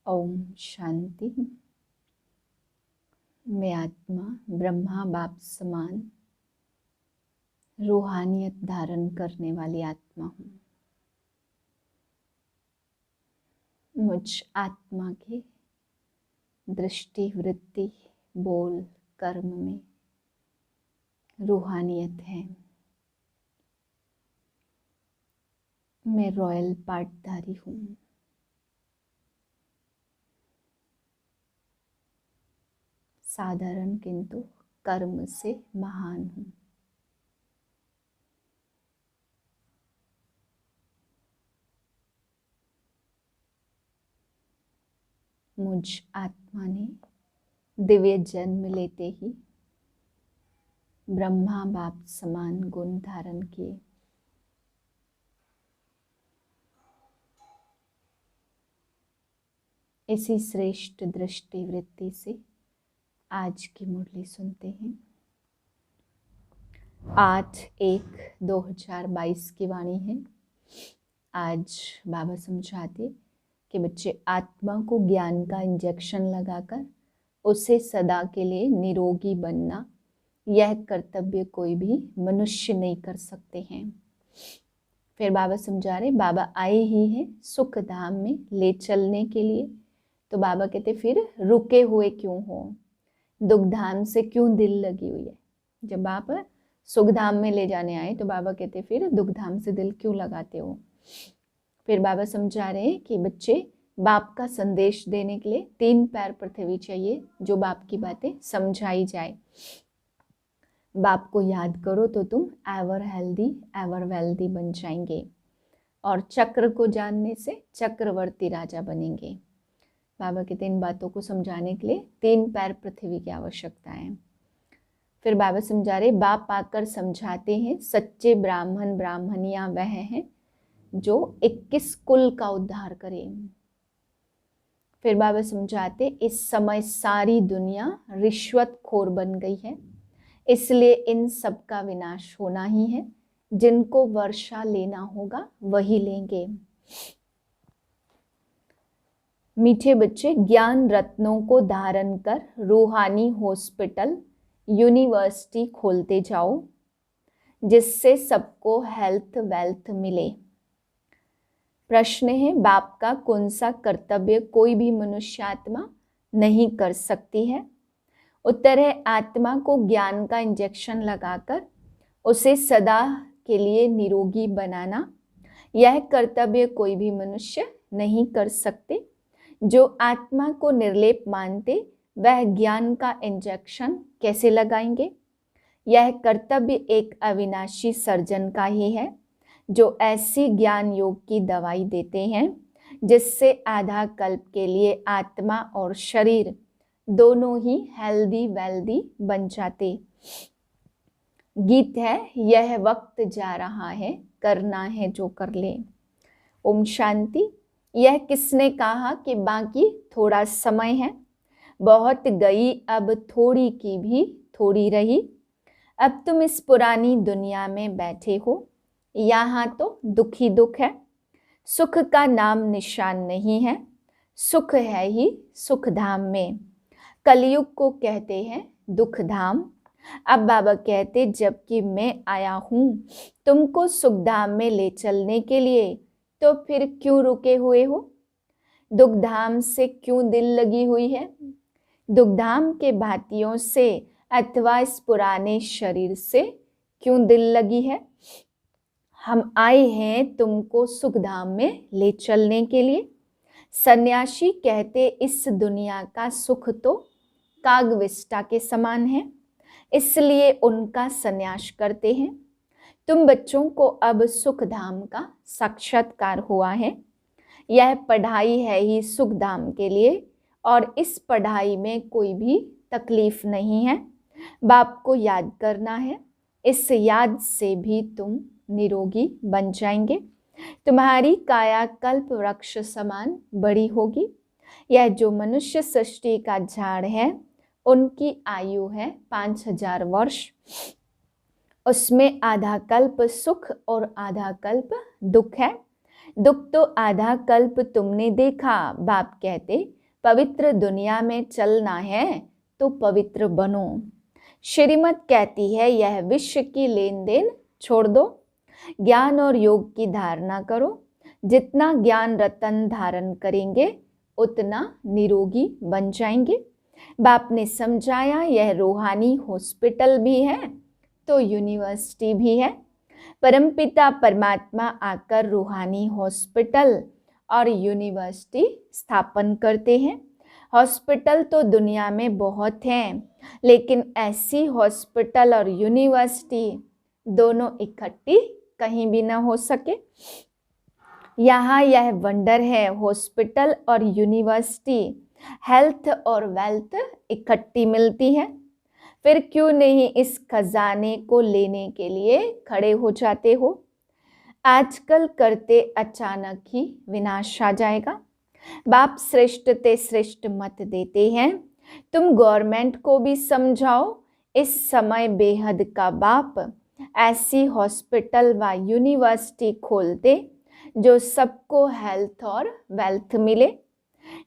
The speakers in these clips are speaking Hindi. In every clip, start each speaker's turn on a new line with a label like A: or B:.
A: ओम शांति। मैं आत्मा ब्रह्मा बाप समान रूहानियत धारण करने वाली आत्मा हूँ। मुझ आत्मा की दृष्टि, वृत्ति, बोल, कर्म में रूहानियत है। मैं रॉयल पार्टधारी हूँ। साधारण किंतु कर्म से महान हूँ। मुझ आत्मा ने दिव्य जन्म लेते ही ब्रह्मा बाप समान गुण धारण किए। इसी श्रेष्ठ दृष्टि वृत्ति से आज की मुरली सुनते हैं। 8/1/2022 की वाणी है। आज बाबा समझाते कि बच्चे आत्मा को ज्ञान का इंजेक्शन लगाकर उसे सदा के लिए निरोगी बनना, यह कर्तव्य कोई भी मनुष्य नहीं कर सकते हैं। फिर बाबा समझा रहे, बाबा आए ही हैं सुख धाम में ले चलने के लिए। तो बाबा कहते फिर रुके हुए क्यों हो, दुख धाम से क्यों दिल लगी हुई है। जब आप सुख धाम में ले जाने आए तो बाबा कहते फिर दुख धाम से दिल क्यों लगाते हो। फिर बाबा समझा रहे हैं कि बच्चे बाप का संदेश देने के लिए 3 पैर पृथ्वी चाहिए, जो बाप की बातें समझाई जाए। बाप को याद करो तो तुम एवर हेल्दी एवर वेल्दी बन जाएंगे और चक्र को जानने से चक्रवर्ती राजा बनेंगे। बाबा कहते इन बातों को समझाने के लिए 3 पैर पृथ्वी की आवश्यकता है। फिर बाबा समझा रहे, बाप आकर समझाते हैं सच्चे ब्राह्मण ब्राह्मणियां वह हैं जो 21 कुल का उद्धार करें। फिर बाबा समझाते इस समय सारी दुनिया रिश्वतखोर बन गई है, इसलिए इन सब का विनाश होना ही है। जिनको वर्षा लेना होगा वही लेंगे। मीठे बच्चे, ज्ञान रत्नों को धारण कर रूहानी हॉस्पिटल यूनिवर्सिटी खोलते जाओ, जिससे सबको हेल्थ वेल्थ मिले। प्रश्न है, बाप का कौन सा कर्तव्य कोई भी मनुष्य आत्मा नहीं कर सकती है। उत्तर है, आत्मा को ज्ञान का इंजेक्शन लगाकर उसे सदा के लिए निरोगी बनाना, यह कर्तव्य कोई भी मनुष्य नहीं कर सकते। जो आत्मा को निर्लेप मानते वह ज्ञान का इंजेक्शन कैसे लगाएंगे। यह कर्तव्य एक अविनाशी सर्जन का ही है, जो ऐसी ज्ञान योग की दवाई देते हैं जिससे आधा कल्प के लिए आत्मा और शरीर दोनों ही हेल्दी वेल्दी बन जाते। गीत है, यह वक्त जा रहा है, करना है जो कर ले। ओम शांति। यह किसने कहा कि बाकी थोड़ा समय है, बहुत गई अब थोड़ी की भी थोड़ी रही। अब तुम इस पुरानी दुनिया में बैठे हो, यहाँ तो दुख ही दुख है। सुख का नाम निशान नहीं है, सुख है ही सुख धाम में। कलयुग को कहते हैं दुख धाम। अब बाबा कहते, जबकि मैं आया हूँ तुमको सुख धाम में ले चलने के लिए, तो फिर क्यों रुके हुए हो। दुख धाम से क्यों दिल लगी हुई है। दुख धाम के भांतियों से अथवा इस पुराने शरीर से क्यों दिल लगी है। हम आए हैं तुमको सुख धाम में ले चलने के लिए। सन्यासी कहते, इस दुनिया का सुख तो कागविष्टा के समान है, इसलिए उनका सन्यास करते हैं। तुम बच्चों को अब सुख धाम का साक्षात्कार हुआ है। यह पढ़ाई है ही सुख धाम के लिए, और इस पढ़ाई में कोई भी तकलीफ नहीं है। बाप को याद करना है, इस याद से भी तुम निरोगी बन जाएंगे। तुम्हारी काया कल्प वृक्ष समान बड़ी होगी। यह जो मनुष्य सृष्टि का झाड़ है, उनकी आयु है 5000 वर्ष। उसमें आधा कल्प सुख और आधा कल्प दुख है। दुख तो आधा कल्प तुमने देखा। बाप कहते पवित्र दुनिया में चलना है तो पवित्र बनो। श्रीमत कहती है यह विश्व की लेन देन छोड़ दो, ज्ञान और योग की धारणा करो। जितना ज्ञान रतन धारण करेंगे उतना निरोगी बन जाएंगे। बाप ने समझाया यह रूहानी हॉस्पिटल भी है तो यूनिवर्सिटी भी है। परमपिता परमात्मा आकर रूहानी हॉस्पिटल और यूनिवर्सिटी स्थापन करते हैं। हॉस्पिटल तो दुनिया में बहुत हैं, लेकिन ऐसी हॉस्पिटल और यूनिवर्सिटी दोनों इकट्ठी कहीं भी ना हो सके। यहाँ यह वंडर है, हॉस्पिटल और यूनिवर्सिटी, हेल्थ और वेल्थ इकट्ठी मिलती है। फिर क्यों नहीं इस खजाने को लेने के लिए खड़े हो जाते हो? आजकल करते अचानक ही विनाश आ जाएगा। बाप श्रेष्ठ ते श्रेष्ठ मत देते हैं। तुम गवर्नमेंट को भी समझाओ। इस समय बेहद का बाप ऐसी हॉस्पिटल व यूनिवर्सिटी खोलते जो सबको हेल्थ और वेल्थ मिले।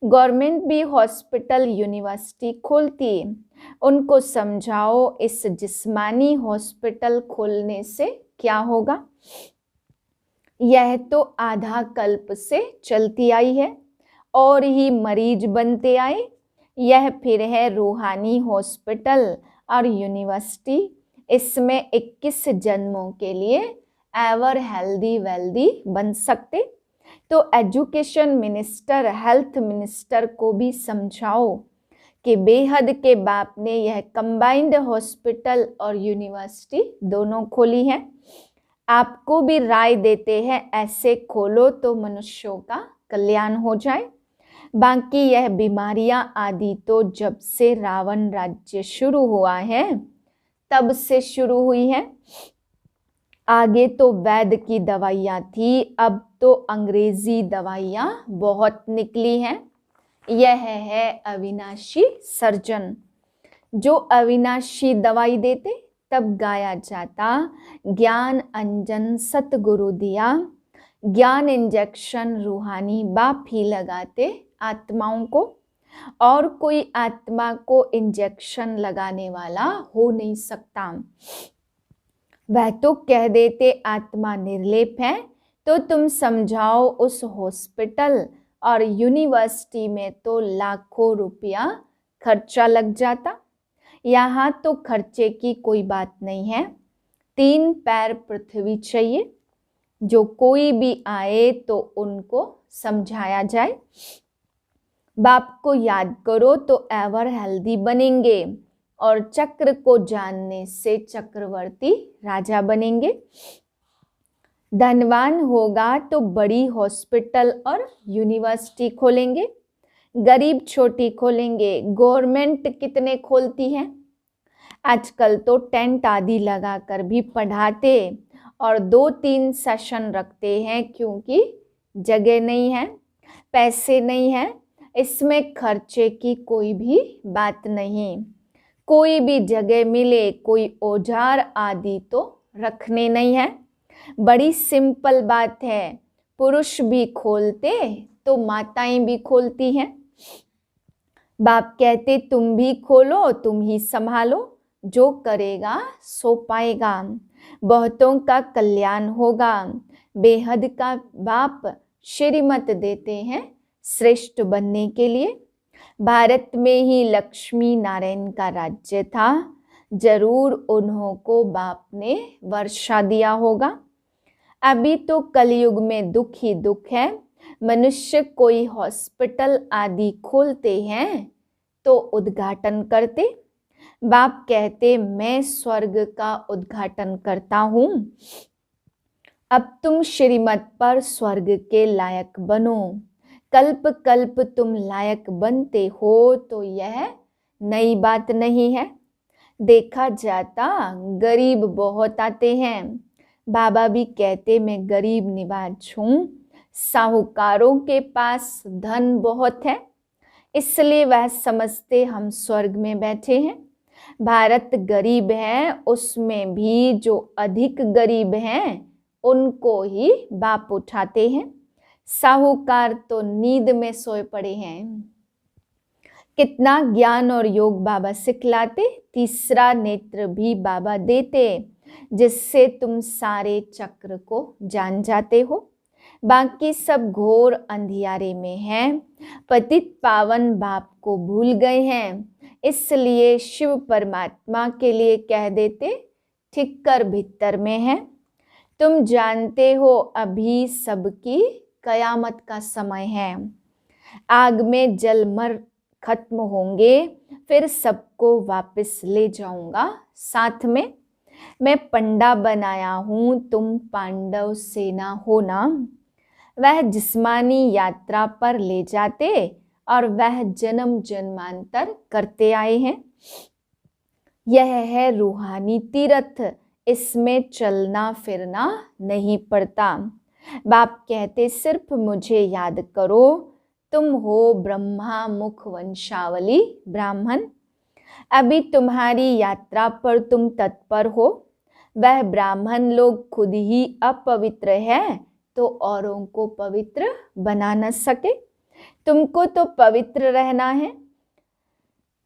A: गवर्नमेंट भी हॉस्पिटल यूनिवर्सिटी खोलती, उनको समझाओ इस जिस्मानी हॉस्पिटल खोलने से क्या होगा। यह तो आधा कल्प से चलती आई है और ही मरीज बनते आए। यह फिर है रूहानी हॉस्पिटल और यूनिवर्सिटी। इसमें 21 जन्मों के लिए एवर हेल्दी वेल्दी बन सकते। तो एजुकेशन मिनिस्टर, हेल्थ मिनिस्टर को भी समझाओ कि बेहद के बाप ने यह कंबाइंड हॉस्पिटल और यूनिवर्सिटी दोनों खोली है। आपको भी राय देते हैं ऐसे खोलो तो मनुष्यों का कल्याण हो जाए। बाकी यह बीमारियां आदि तो जब से रावण राज्य शुरू हुआ है तब से शुरू हुई है। आगे तो वैद्य की दवाइयाँ थी, अब तो अंग्रेजी दवाइयाँ बहुत निकली हैं। यह है अविनाशी सर्जन, जो अविनाशी दवाई देते। तब गाया जाता ज्ञान अंजन सतगुरु दिया, ज्ञान इंजेक्शन रूहानी बाप ही लगाते आत्माओं को, और कोई आत्मा को इंजेक्शन लगाने वाला हो नहीं सकता। वह तो कह देते आत्मा निर्लेप है। तो तुम समझाओ उस हॉस्पिटल और यूनिवर्सिटी में तो लाखों रुपया खर्चा लग जाता। यहाँ तो खर्चे की कोई बात नहीं है। 3 पैर पृथ्वी चाहिए। जो कोई भी आए तो उनको समझाया जाए। बाप को याद करो तो एवर हेल्दी बनेंगे और चक्र को जानने से चक्रवर्ती राजा बनेंगे। धनवान होगा तो बड़ी हॉस्पिटल और यूनिवर्सिटी खोलेंगे, गरीब छोटी खोलेंगे। गवर्नमेंट कितने खोलती है? आजकल तो टेंट आदि लगाकर भी पढ़ाते और 2-3 सेशन रखते हैं, क्योंकि जगह नहीं है, पैसे नहीं है। इसमें खर्चे की कोई भी बात नहीं। कोई भी जगह मिले, कोई औजार आदि तो रखने नहीं है। बड़ी सिंपल बात है। पुरुष भी खोलते तो माताएं भी खोलती हैं। बाप कहते तुम भी खोलो, तुम ही संभालो, जो करेगा सो पाएगा, बहुतों का कल्याण होगा। बेहद का बाप श्रीमत देते हैं श्रेष्ठ बनने के लिए। भारत में ही लक्ष्मी नारायण का राज्य था, जरूर उन्हों को बाप ने वर्षा दिया होगा। अभी तो कलयुग में दुख ही दुख है। मनुष्य कोई हॉस्पिटल आदि खोलते हैं तो उद्घाटन करते। बाप कहते मैं स्वर्ग का उद्घाटन करता हूँ। अब तुम श्रीमत पर स्वर्ग के लायक बनो। कल्प कल्प तुम लायक बनते हो तो यह नई बात नहीं है। देखा जाता गरीब बहुत आते हैं। बाबा भी कहते मैं गरीब निवाज हूँ। साहूकारों के पास धन बहुत है, इसलिए वह समझते हम स्वर्ग में बैठे हैं। भारत गरीब है, उसमें भी जो अधिक गरीब हैं उनको ही बाप उठाते हैं। साहूकार तो नींद में सोए पड़े हैं। कितना ज्ञान और योग बाबा सिखलाते, तीसरा नेत्र भी बाबा देते, जिससे तुम सारे चक्र को जान जाते हो। बाकी सब घोर अंधियारे में हैं, पतित पावन बाप को भूल गए हैं। इसलिए शिव परमात्मा के लिए कह देते, ठिक्कर भीतर में है। तुम जानते हो अभी सबकी कयामत का समय है। आग में जल मर खत्म होंगे, फिर सबको वापस ले जाऊंगा साथ में। मैं पंडा बनाया हूं, तुम पांडव सेना हो ना। वह जिस्मानी यात्रा पर ले जाते और वह जन्म जन्मांतर करते आए हैं। यह है रूहानी तीर्थ, इसमें चलना फिरना नहीं पड़ता। बाप कहते सिर्फ मुझे याद करो, तुम हो ब्रह्मा मुख वंशावली ब्राह्मण। अभी तुम्हारी यात्रा पर तुम तत्पर हो। वह ब्राह्मण लोग खुद ही अपवित्र है तो औरों को पवित्र बना न सके। तुमको तो पवित्र रहना है।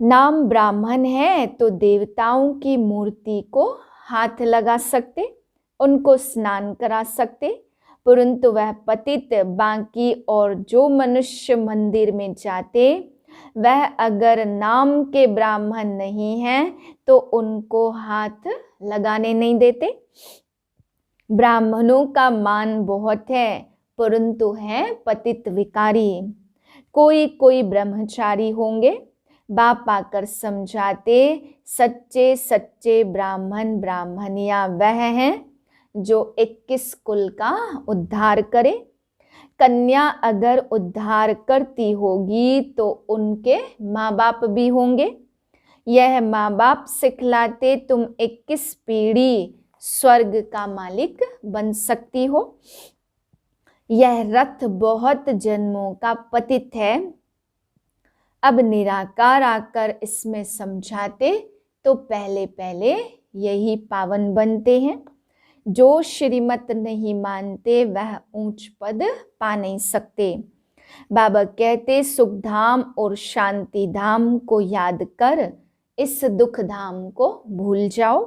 A: नाम ब्राह्मण है तो देवताओं की मूर्ति को हाथ लगा सकते, उनको स्नान करा सकते, परंतु वह पतित बाकी और जो मनुष्य मंदिर में जाते, वह अगर नाम के ब्राह्मण नहीं हैं तो उनको हाथ लगाने नहीं देते। ब्राह्मणों का मान बहुत है, परंतु हैं पतित विकारी। कोई कोई ब्रह्मचारी होंगे। बाप आकर समझाते, सच्चे सच्चे ब्राह्मण ब्राह्मणियां वह हैं जो 21 कुल का उद्धार करे। कन्या अगर उद्धार करती होगी तो उनके माँ बाप भी होंगे। यह माँ बाप सिखलाते, तुम 21 पीढ़ी स्वर्ग का मालिक बन सकती हो। यह रथ बहुत जन्मों का पतित है। अब निराकार आकर इसमें समझाते तो पहले पहले यही पावन बनते हैं। जो श्रीमत नहीं मानते वह ऊंच पद पा नहीं सकते। बाबा कहते सुख धाम और शांति धाम को याद कर इस दुख धाम को भूल जाओ।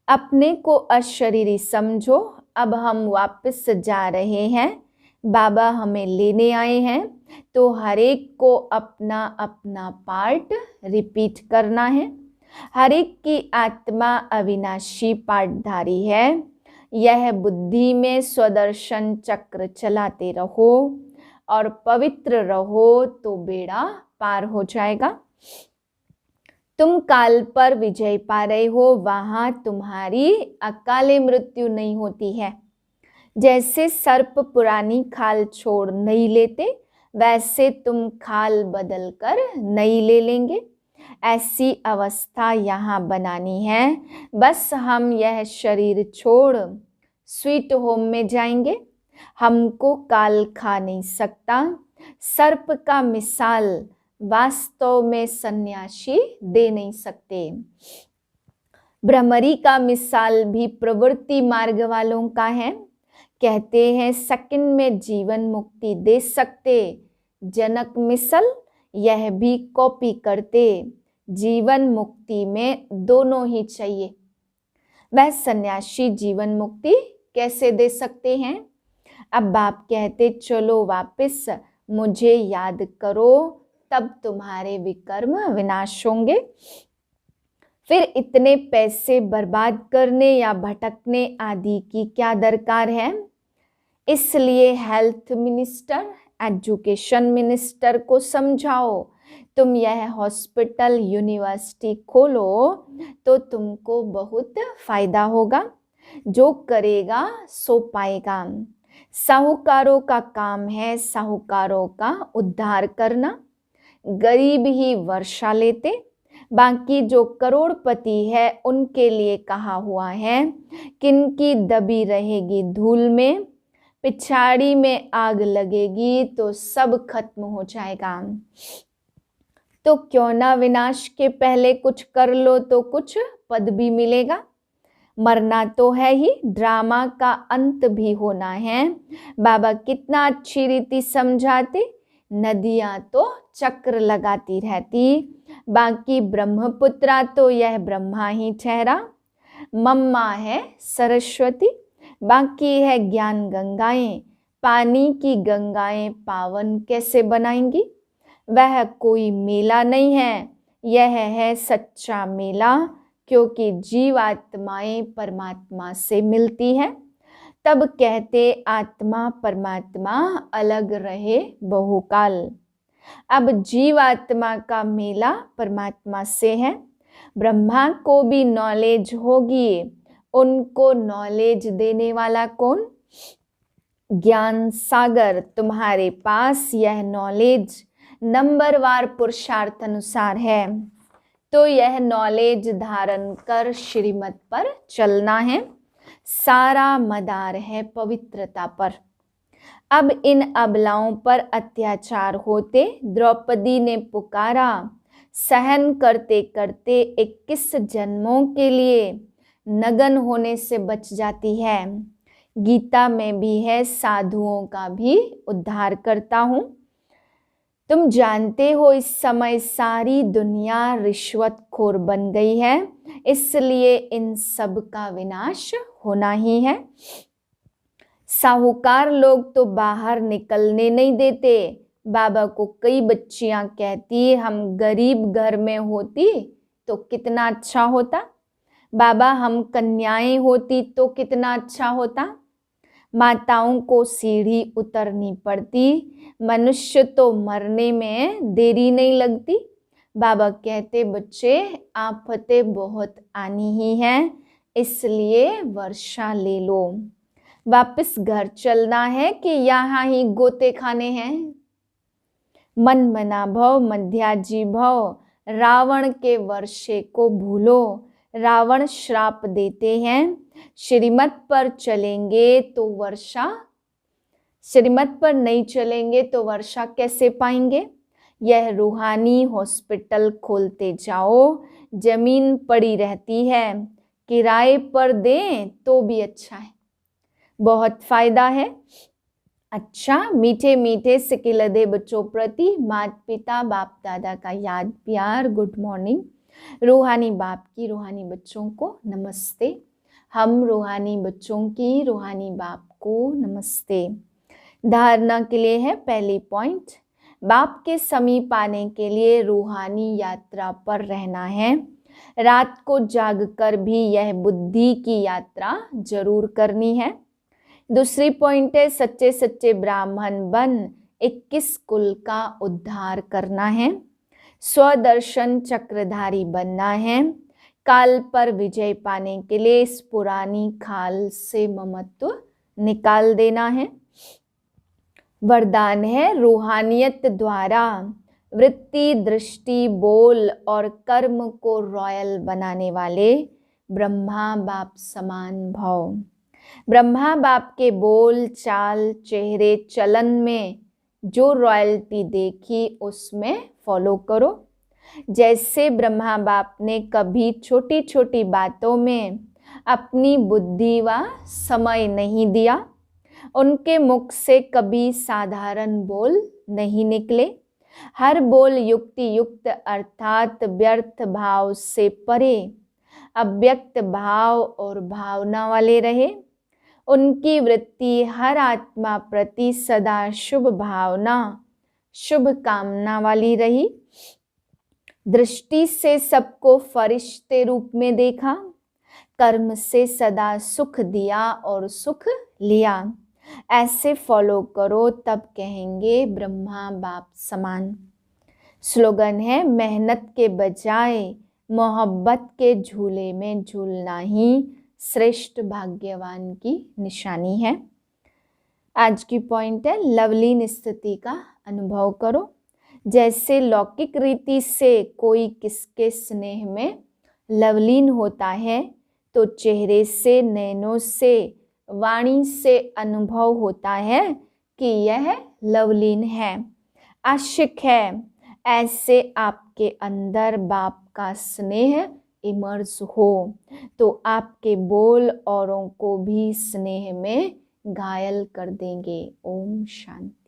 A: अपने को अशरीरी समझो। अब हम वापस जा रहे हैं, बाबा हमें लेने आए हैं, तो हर एक को अपना अपना पार्ट रिपीट करना है। हर एक की आत्मा अविनाशी पाठधारी है। यह बुद्धि में स्वदर्शन चक्र चलाते रहो और पवित्र रहो तो बेड़ा पार हो जाएगा। तुम काल पर विजय पा रहे हो, वहां तुम्हारी अकाले मृत्यु नहीं होती है। जैसे सर्प पुरानी खाल छोड़ नहीं लेते, वैसे तुम खाल बदल कर नई ले लेंगे। ऐसी अवस्था यहाँ बनानी है। बस हम यह शरीर छोड़ स्वीट होम में जाएंगे। हमको काल खा नहीं सकता। सर्प का मिसाल वास्तव में सन्यासी दे नहीं सकते। भ्रमरी का मिसाल भी प्रवृत्ति मार्ग वालों का है। कहते हैं सेकंड में जीवन मुक्ति दे सकते। जनक मिसल यह भी कॉपी करते। जीवन मुक्ति में दोनों ही चाहिए। वह सन्यासी जीवन मुक्ति कैसे दे सकते हैं? अब बाप कहते चलो वापस मुझे याद करो, तब तुम्हारे विकर्म विनाश होंगे। फिर इतने पैसे बर्बाद करने या भटकने आदि की क्या दरकार है? इसलिए हेल्थ मिनिस्टर, एजुकेशन मिनिस्टर को समझाओ, तुम यह हॉस्पिटल यूनिवर्सिटी खोलो तो तुमको बहुत फायदा होगा। जो करेगा सो पाएगा। साहूकारों का काम है साहूकारों का उद्धार करना। गरीब ही वर्षा लेते, बाकी जो करोड़पति है उनके लिए कहा हुआ है किनकी दबी रहेगी धूल में, पिछाड़ी में आग लगेगी तो सब खत्म हो जाएगा। तो क्यों ना विनाश के पहले कुछ कर लो तो कुछ पद भी मिलेगा। मरना तो है ही, ड्रामा का अंत भी होना है। बाबा कितना अच्छी रीति समझाते, नदियां तो चक्र लगाती रहती, बाकी ब्रह्मपुत्रा तो यह ब्रह्मा ही ठहरा। मम्मा है सरस्वती, बाकी है ज्ञान गंगाएं, पानी की गंगाएं पावन कैसे बनाएंगी। वह कोई मेला नहीं है, यह है सच्चा मेला, क्योंकि जीवात्माएं परमात्मा से मिलती हैं। तब कहते आत्मा परमात्मा अलग रहे बहुकाल। अब जीवात्मा का मेला परमात्मा से है। ब्रह्मा को भी नॉलेज होगी, उनको नॉलेज देने वाला कौन? ज्ञान सागर। तुम्हारे पास यह नॉलेज नंबरवार पुरुषार्थ अनुसार है, तो यह नॉलेज धारण कर श्रीमत पर चलना है। सारा मदार है पवित्रता पर। अब इन अबलाओं पर अत्याचार होते द्रौपदी ने पुकारा, सहन करते करते 21 जन्मों के लिए नगन होने से बच जाती है। गीता में भी है, साधुओं का भी उद्धार करता हूं। तुम जानते हो इस समय सारी दुनिया रिश्वतखोर बन गई है, इसलिए इन सब का विनाश होना ही है। साहूकार लोग तो बाहर निकलने नहीं देते। बाबा को कई बच्चियां कहती, हम गरीब घर में होती तो कितना अच्छा होता। बाबा हम कन्याएं होती तो कितना अच्छा होता। माताओं को सीढ़ी उतरनी पड़ती, मनुष्य तो मरने में देरी नहीं लगती। बाबा कहते बच्चे आफतें बहुत आनी ही हैं, इसलिए वर्षा ले लो। वापस घर चलना है कि यहाँ ही गोते खाने हैं। मन मना भव मध्याजी भव, रावण के वर्षे को भूलो। रावण श्राप देते हैं, श्रीमत पर चलेंगे तो वर्षा, श्रीमत पर नहीं चलेंगे तो वर्षा कैसे पाएंगे। यह रूहानी हॉस्पिटल खोलते जाओ, जमीन पड़ी रहती है, किराए पर दें तो भी अच्छा है, बहुत फायदा है। अच्छा, मीठे मीठे सिकिलदे बच्चों प्रति माता पिता बाप दादा का याद प्यार गुड मॉर्निंग। रूहानी बाप की रूहानी बच्चों को नमस्ते। हम रूहानी बच्चों की रूहानी बाप को नमस्ते। धारणा के लिए है पहली पॉइंट, बाप के समीप आने के लिए रूहानी यात्रा पर रहना है। रात को जागकर भी यह बुद्धि की यात्रा जरूर करनी है। दूसरी पॉइंट है, सच्चे सच्चे ब्राह्मण बन 21 कुल का उद्धार करना है। स्वदर्शन चक्रधारी बनना है। काल पर विजय पाने के लिए इस पुरानी खाल से ममत्व निकाल देना है। वरदान है, रूहानियत द्वारा वृत्ति दृष्टि बोल और कर्म को रॉयल बनाने वाले ब्रह्मा बाप समान भव। ब्रह्मा बाप के बोल चाल चेहरे चलन में जो रॉयल्टी देखी उसमें फॉलो करो। जैसे ब्रह्मा बाप ने कभी छोटी छोटी बातों में अपनी बुद्धि व समय नहीं दिया, उनके मुख से कभी साधारण बोल नहीं निकले। हर बोल युक्ति युक्त अर्थात व्यर्थ भाव से परे अव्यक्त भाव और भावना वाले रहे। उनकी वृत्ति हर आत्मा प्रति सदा शुभ भावना शुभ कामना वाली रही। दृष्टि से सबको फरिश्ते रूप में देखा, कर्म से सदा सुख दिया और सुख लिया। ऐसे फॉलो करो, तब कहेंगे ब्रह्मा बाप समान। स्लोगन है, मेहनत के बजाय मोहब्बत के झूले में झूलना ही श्रेष्ठ भाग्यवान की निशानी है। आज की पॉइंट है, लवलीन स्थिति का अनुभव करो। जैसे लौकिक रीति से कोई किसके स्नेह में लवलीन होता है, तो चेहरे से, नैनों से, वाणी से अनुभव होता है कि यह लवलीन है, आशिक है। ऐसे आपके अंदर बाप का स्नेह इमर्ज हो तो आपके बोल औरों को भी स्नेह में घायल कर देंगे। ओम शांति।